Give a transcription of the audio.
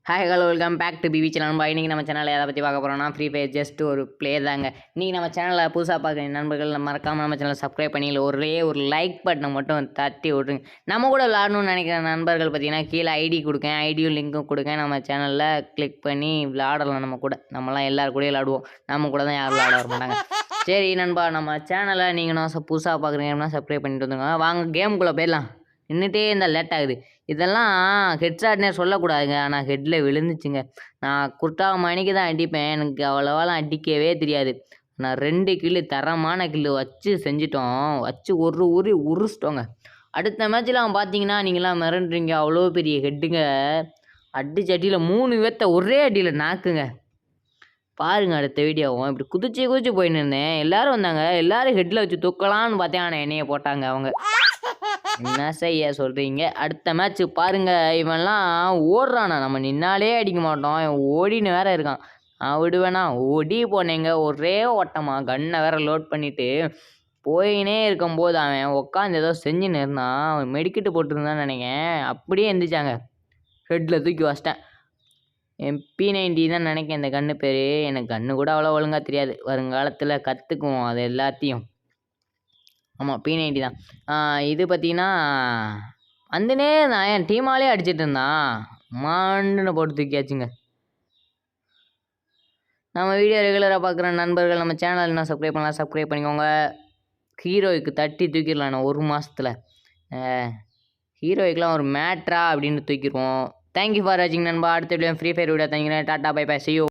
Hi hello welcome back to PV channel நண்பா. இன்றைக்கி நம்ம சேனலில் எதை பற்றி பார்க்க போகிறோம்னா ஃப்ரீ ஃபயர் ஜஸ்ட் ஒரு ப்ளே தாங்க. இன்றைக்கி நம்ம சேனலில் புதுசாக பார்க்குற நண்பர்கள் மறக்காமல் நம்ம சேனலை சப்ஸ்கிரைப் பண்ணி ஒரே ஒரு லைக் பட்டனை மட்டும் தட்டி விட்ருங்க. நம்ம கூட விளாடணும்னு நினைக்கிற நண்பர்கள் பார்த்தீங்கன்னா கீழே ஐடி கொடுக்கேன், ஐடியும் லிங்க்கும் கொடுக்கேன். நம்ம சேனலில் கிளிக் பண்ணி விளாடலாம். நம்ம கூட நம்மலாம் எல்லோரும் கூட விளாடுவோம். நம்ம கூட தான் யாரும் விளாட வர மாட்டாங்க. சரி நண்பா, நம்ம சேனலை நீங்கள் புதுசாக பார்க்குறீங்கன்னா சப்ஸ்கிரைப் பண்ணிட்டு வந்துங்க. வாங்க கேமுக்குள்ளே போயிடலாம். நின்றுட்டே இருந்தால் லேட் ஆகுது. இதெல்லாம் ஹெட்ஷாட்னே சொல்லக்கூடாதுங்க, ஆனால் ஹெட்டில் விழுந்துச்சுங்க. நான் குர்ட்டாக மணிக்கு தான் அடிப்பேன், எனக்கு அவ்வளோவாலாம் அடிக்கவே தெரியாது. நான் 2 கில்லு தரமான கில்லு வச்சு செஞ்சிட்டோம், வச்சு உரிச்சிட்டோங்க. அடுத்த மேட்ச்சில் அவன் பார்த்தீங்கன்னா நீங்களாம் மிரண்டுறீங்க, அவ்வளோ பெரிய ஹெட்டுங்க. அடிச்சு அடியில் 3 பேர்த்த ஒரே அடியில் நாக்குங்க. பாருங்க அடுத்த வீடியோவும் இப்படி குதிச்சு போயின்னு இருந்தேன். எல்லோரும் வந்தாங்க, எல்லோரும் ஹெட்டில் வச்சு தூக்கலான்னு பார்த்தேன், ஆனால் என்னையை போட்டாங்க அவங்க. என்ன செய்ய சொல்கிறீங்க? அடுத்த மேட்ச்சு பாருங்கள். இவன்லாம் ஓடுறானா, நம்ம நின்னாலே அடிக்க மாட்டோம், இவன் ஓடின்னு வேற இருக்கான். நான் விடுவேனா? ஓடி போனேங்க ஒரே ஓட்டமாக. கன்னை வேற லோட் பண்ணிவிட்டு போயினே இருக்கும்போது அவன் உட்காந்து ஏதோ செஞ்சுன்னு இருந்தான். அவன் மெடிக்கிட்டு போட்டுருந்தான்னு நினைக்கிறேன். அப்படியே எந்திரிச்சாங்க, ஹெட்டில் தூக்கி வச்சிட்டேன். என் P90 தான் நினைக்கிறேன் இந்த கன்று பேர். எனக்கு கன்று கூட அவ்வளோ ஒழுங்காக தெரியாது, வருங்காலத்தில் கற்றுக்குவோம் அது எல்லாத்தையும். ஆமாம், P90 தான். இது பார்த்தீங்கன்னா வந்துனே நான் என் டீமாலே அடிச்சிட்டு இருந்தான், மாண்டுன்னு போட்டு தூக்கியாச்சுங்க. நம்ம வீடியோ ரெகுலராக பார்க்குற நண்பர்கள் நம்ம சேனல் என்ன சப்ஸ்கிரைப் பண்ணலாம், சப்ஸ்கிரைப் பண்ணிக்கோங்க. ஹீரோய்க்கு தட்டி தூக்கிடலாம் நான் 1 மாதத்தில். ஹீரோய்க்கெலாம் ஒரு மேட்ரா அப்படின்னு தூக்கிடுவோம். தேங்க்யூ ஃபார் வாட்சிங் நண்பா. அடுத்த வீடியோ ஃப்ரீ ஃபயர் வீடியோ தங்கிக்கிறேன். Tata bye bye, see you.